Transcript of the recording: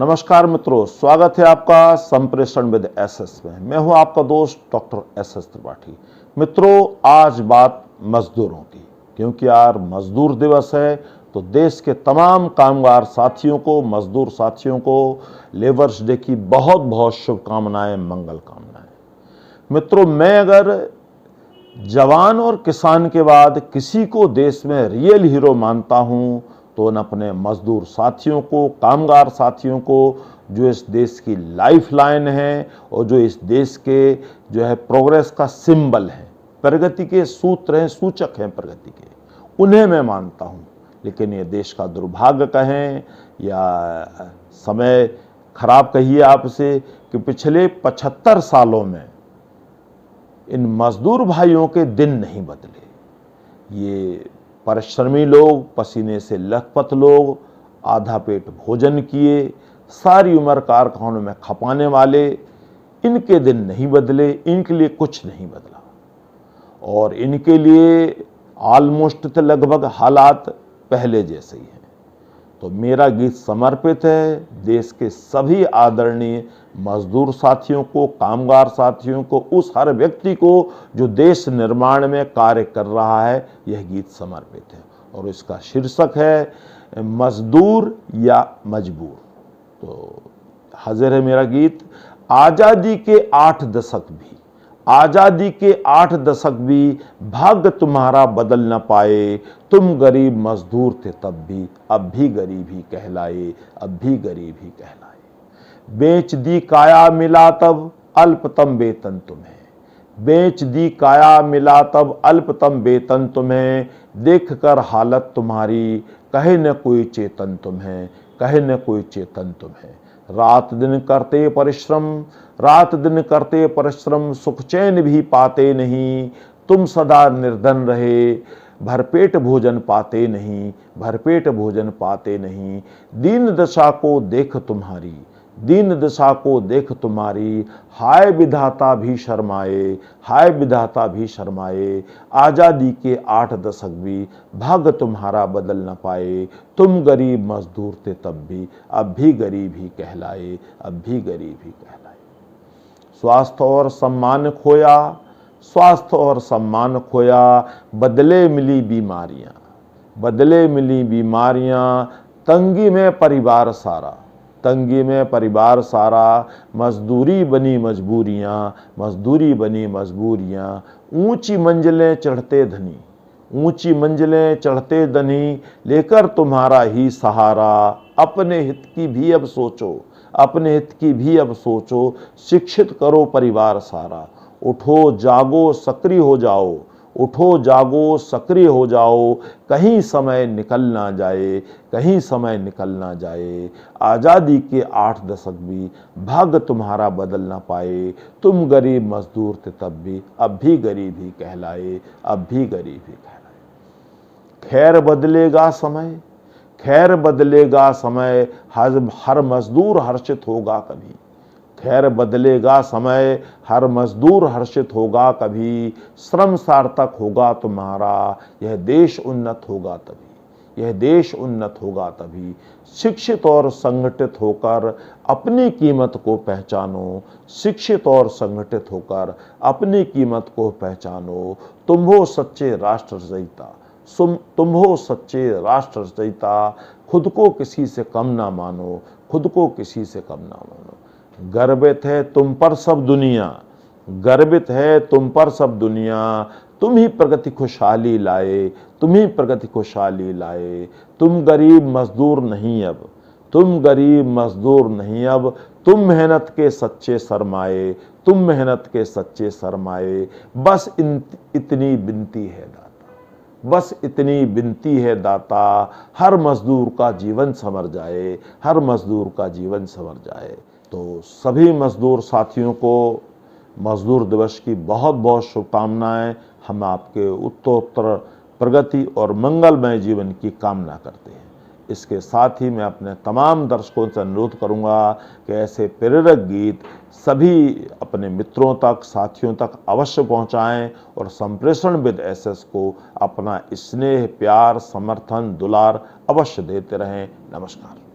नमस्कार मित्रों, स्वागत है आपका संप्रेषण विद एसएस में। मैं हूं आपका दोस्त डॉक्टर एसएस त्रिपाठी। मित्रों, आज बात मजदूरों की, क्योंकि यार मजदूर दिवस है तो देश के तमाम कामगार साथियों को, मजदूर साथियों को लेबर्स डे की बहुत बहुत शुभकामनाएं, मंगल कामनाएं। मित्रों, मैं अगर जवान और किसान के बाद किसी को देश में रियल हीरो मानता हूं तो उन अपने मजदूर साथियों को, कामगार साथियों को, जो इस देश की लाइफ लाइन है और जो इस देश के जो है प्रोग्रेस का सिंबल है, प्रगति के सूत्र हैं, सूचक हैं प्रगति के, उन्हें मैं मानता हूं। लेकिन ये देश का दुर्भाग्य कहें या समय खराब कहिए आपसे कि पिछले 75 सालों में इन मजदूर भाइयों के दिन नहीं बदले। ये परिश्रमी लोग, पसीने से लथपथ लोग, आधा पेट भोजन किए, सारी उम्र कारखानों में खपाने वाले, इनके दिन नहीं बदले, इनके लिए कुछ नहीं बदला और इनके लिए ऑलमोस्ट लगभग हालात पहले जैसे ही हैं। तो मेरा गीत समर्पित है देश के सभी आदरणीय मजदूर साथियों को, कामगार साथियों को, उस हर व्यक्ति को जो देश निर्माण में कार्य कर रहा है। यह गीत समर्पित है और इसका शीर्षक है मजदूर या मजबूर। तो हाजिर है मेरा गीत। आजादी के 8 दशक भी, आजादी के 8 दशक भी भाग्य तुम्हारा बदल न पाए। तुम गरीब मजदूर थे तब भी, अब भी गरीब ही कहलाए, अब भी गरीब ही कहलाए। बेच दी काया मिला तब अल्पतम वेतन तुम्हें, बेच दी काया मिला तब अल्पतम वेतन तुम्हें। देख कर हालत तुम्हारी कहे न कोई चेतन तुम्हें, कहे न कोई चेतन तुम्हें। रात दिन करते परिश्रम, रात दिन करते परिश्रम, सुख चैन भी पाते नहीं। तुम सदा निर्धन रहे, भरपेट भोजन पाते नहीं, भरपेट भोजन पाते नहीं। दीन दशा को देख तुम्हारी, दीन दशा को देख तुम्हारी। हाय विधाता भी शर्माए, हाय विधाता भी शर्माए। आजादी के 8 दशक भी भाग्य तुम्हारा बदल न पाए। तुम गरीब मजदूर थे तब भी, अब भी गरीब ही कहलाए, अब भी गरीब ही कहलाए। स्वास्थ्य और सम्मान खोया, स्वास्थ्य और सम्मान खोया। बदले मिली बीमारियां, बदले मिली बीमारियां। तंगी में परिवार सारा, तंगी में परिवार सारा। मजदूरी बनी मजबूरियां, मजदूरी बनी मजबूरियां। ऊंची मंजिलें चढ़ते धनी, ऊंची मंजिलें चढ़ते धनी। लेकर तुम्हारा ही सहारा, अपने हित की भी अब सोचो, अपने हित की भी अब सोचो। शिक्षित करो परिवार सारा। उठो जागो सक्रिय हो जाओ, उठो जागो सक्रिय हो जाओ। कहीं समय निकल ना जाए, कहीं समय निकल ना जाए। आज़ादी के 8 दशक भी भाग्य तुम्हारा बदल ना पाए। तुम गरीब मजदूर थे तब भी, अब भी गरीब ही कहलाए, अब भी गरीब ही कहलाए। खैर बदलेगा समय, खैर बदलेगा समय। हर मजदूर हर्षित होगा कभी, खैर बदलेगा समय। हर मजदूर हर्षित होगा कभी। श्रम सार्थक होगा तुम्हारा, यह देश उन्नत होगा तभी, यह देश उन्नत होगा तभी। शिक्षित और संगठित होकर अपनी कीमत को पहचानो, शिक्षित और संगठित होकर अपनी कीमत को पहचानो। तुम हो सच्चे राष्ट्र रचयिता, तुम हो सच्चे राष्ट्र रचयिता। खुद को किसी से कम ना मानो, खुद को किसी से कम ना मानो। गर्वित है तुम पर सब दुनिया, गर्वित है तुम पर सब दुनिया। तुम ही प्रगति खुशहाली लाए, तुम ही प्रगति खुशहाली लाए। तुम गरीब मजदूर नहीं अब, तुम गरीब मजदूर नहीं अब। तुम मेहनत के सच्चे सरमाए, तुम मेहनत के सच्चे सरमाए। बस इतनी विनती है दाता, बस इतनी विनती है दाता। हर मजदूर का जीवन संवर जाए, हर मजदूर का जीवन संवर जाए। तो सभी मजदूर साथियों को मजदूर दिवस की बहुत बहुत शुभकामनाएं। हम आपके उत्तरोत्तर प्रगति और मंगलमय जीवन की कामना करते हैं। इसके साथ ही मैं अपने तमाम दर्शकों से अनुरोध करूंगा कि ऐसे प्रेरक गीत सभी अपने मित्रों तक, साथियों तक अवश्य पहुंचाएं और संप्रेषण विद एसएस को अपना स्नेह, प्यार, समर्थन, दुलार अवश्य देते रहें। नमस्कार।